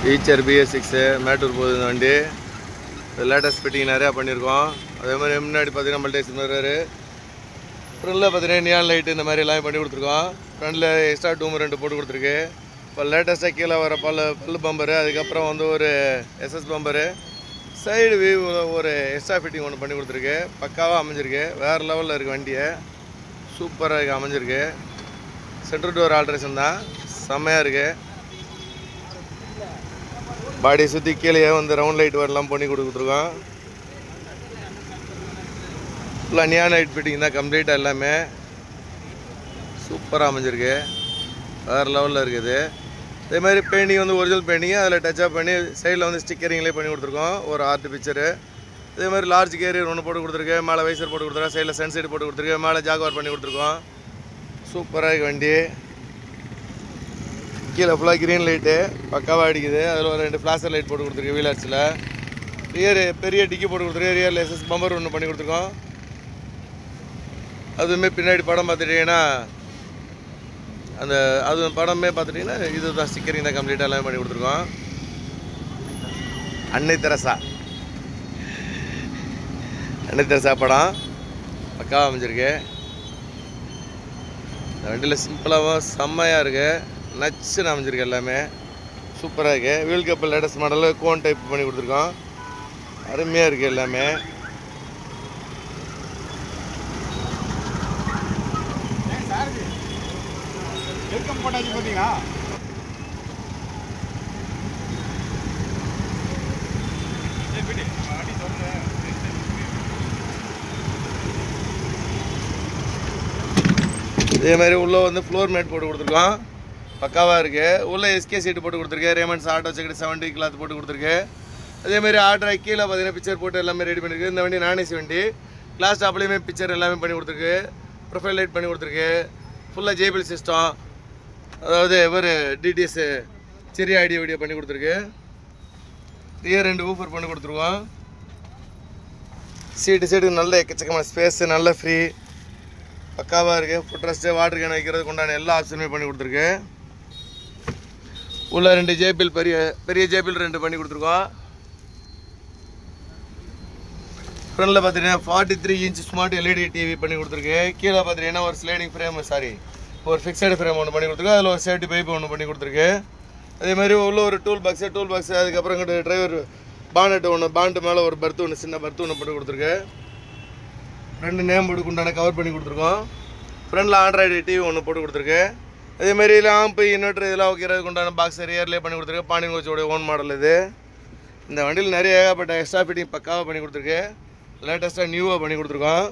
Eicher BS6 Mettur போகுது இந்த வண்டி. லேட்டஸ்ட் ஃபிட்டிங் நிறையா பண்ணியிருக்கோம். அதே மாதிரி முன்னாடி பார்த்தீங்கன்னா மல்டேஷன் வர்றாரு. ஃப்ரண்டில் பார்த்தீங்கன்னா நியான் லைட்டு இந்த மாதிரி எல்லாமே பண்ணி கொடுத்துருக்கோம். ஃப்ரண்டில் எக்ஸ்ட்ரா டூம் 2 போட்டு கொடுத்துருக்கு. இப்போ லேட்டஸ்ட்டாக கீழே வர பல்லு பம்பரு, அதுக்கப்புறம் வந்து ஒரு SS பம்பரு, சைடு வியூ ஒரு எக்ஸ்ட்ரா ஃபிட்டிங் ஒன்று பண்ணி கொடுத்துருக்கு. பக்காவாக அமைஞ்சிருக்கு. வேறு லெவலில் இருக்குது வண்டியை. சூப்பராக இருக்குது, அமைஞ்சிருக்கு. சென்ட்ரு டோர் ஆல்ட்ரேஷன் தான், செம்மையாக இருக்குது. பாடி சுற்றி கீழே வந்து ரவுண்ட் லைட் வரலாம் பண்ணி கொடுத்துருக்கோம். ஃபுல்லாக நியான் லைட் ஃபிட்டிங் தான் கம்ப்ளீட்டாக எல்லாமே. சூப்பராக அமைஞ்சிருக்கு. வேறு லெவலில் இருக்குது. அதே மாதிரி பெயிண்டிங் வந்து ஒரிஜினல் பெயிண்டிங்கு அதில் டச்சப் பண்ணி சைடில் வந்து ஸ்டிக்கரிங்லேயே பண்ணி கொடுத்துருக்கோம். ஒரு ஆர்ட் பிக்சரு. அதே மாதிரி லார்ஜ் கேரியர் ஒன்று போட்டு கொடுத்துருக்கு. மேலே வைசர் போட்டு கொடுத்துருக்கோம். சைடில் சன்சைடு போட்டு கொடுத்துருக்கு. மேலே ஜாகுவார் பண்ணி கொடுத்துருக்கோம். சூப்பராக இருக்குது வண்டி. கீழே ஃபுல்லாக க்ரீன் லைட்டு பக்காவாக அடிக்குது. அதில் ஒரு 2 ஃப்ளாஷர் லைட் போட்டு கொடுத்துருக்கு. வீலர்ஸில் ரியர் பெரிய டிக்கி போட்டு கொடுத்துருக்கு. ரியரில் SS பம்பர் ஒன்று பண்ணி கொடுத்துருக்கோம். அதுவுமே பின்னாடி படம் பார்த்துட்டிங்கன்னா அது படமே பார்த்துட்டிங்கன்னா இது தான் ஸ்டிக்கரிங் தான் கம்ப்ளீட்டாக எல்லாமே பண்ணி கொடுத்துருக்கோம். அன்னை தெரசா படம் பக்காவாக அமைஞ்சிருக்கு. இந்த வண்டியில் சிம்பிளாகவும் செம்மையாக இருக்குது. நச்சுன்னு அமைஞ்சிருக்கு. எல்லாமே சூப்பராக இருக்குது. வீல் கப்பல் லேட்டஸ்ட் மாடலில் கோன் டைப் பண்ணி கொடுத்துருக்கோம். அருமையாக இருக்குது எல்லாமே. பார்த்தீங்களா இதே மாதிரி உள்ளே வந்து ஃப்ளோர் மேட் போட்டு கொடுத்துருக்கோம். பக்காவாக இருக்குது. உள்ளே SK சீட்டு போட்டு கொடுத்துருக்கு. ரேமண்ட்ஸ் ஆட்டோ செக்கெட் 70 கிளாத் போட்டு கொடுத்துருக்கு. அதேமாதிரி ஆர்டர் கீழே பார்த்தீங்கன்னா பிக்சர் போட்டு எல்லாமே ரெடி பண்ணியிருக்கு. இந்த வண்டி நான் AC வண்டி. கிளாஸ் டாப்லேயுமே பிக்சர் எல்லாமே பண்ணி கொடுத்துருக்கு. ப்ரொஃபைல் லைட் பண்ணி கொடுத்துருக்கு. ஃபுல்லாக JBL சிஸ்டம், அதாவது ஒரு DTS செரி ஆடியோ வீடியோ பண்ணி கொடுத்துருக்கு. ரியர் 2 ஊஃபர் பண்ணி கொடுத்துருக்கோம். சீட்டு நல்ல எக்கச்சக்கமான ஸ்பேஸ், நல்ல ஃப்ரீ, பக்காவாக இருக்குது. ஃபுட் ரெஸ்ட்டு, வாட்டர் கேன் வைக்கிறதுக்கு உண்டான எல்லா ஆப்ஷனுமே பண்ணி கொடுத்துருக்கு. உள்ள 2 JBL பெரிய JBL 2 பண்ணி கொடுத்துருக்கோம். ஃப்ரண்டில் பார்த்தீங்கன்னா 43 இன்ச் ஸ்மார்ட் LED TV பண்ணி கொடுத்துருக்கு. கீழே பார்த்தீங்கன்னா ஒரு ஸ்லைடிங் ஃப்ரேம், ஒரு ஃபிக்ஸடு ஃப்ரேம் ஒன்று பண்ணி கொடுத்துருக்கு. அதில் ஒரு சேஃப்டி பைப் ஒன்று பண்ணி கொடுத்துருக்கு. அதேமாதிரி உள்ள ஒரு டூல் பாக்ஸு, அதுக்கப்புறம் இங்கிட்ட டிரைவர் பானட்டு ஒன்று, பாண்டு மேலே ஒரு பர்த்து ஒன்று, சின்ன பர்த்து ஒன்று பண்ணி கொடுத்துருக்கு. 2 நேம் போர்டுக்கு உண்டான கவர் பண்ணி கொடுத்துருக்கோம். ஃப்ரண்டில் ஆண்ட்ராய்டு TV ஒன்று போட்டு கொடுத்துருக்கு. அதேமாதிரி லாம்பு, இன்வெர்டர் இதெல்லாம் வைக்கிறதுக்கு உண்டான பாக்ஸ் ரியர்லேயே பண்ணி கொடுத்துருக்கு. பாண்டியன் கோச்சோடைய ஓன் மாடல் இது. இந்த வண்டியில் நிறைய ஏகப்பட்ட எக்ஸ்ட்ரா ஃபிட்டிங் பக்காவாக பண்ணி கொடுத்துருக்கு. லேட்டஸ்ட்டாக நியூவாக பண்ணி கொடுத்துருக்கோம்.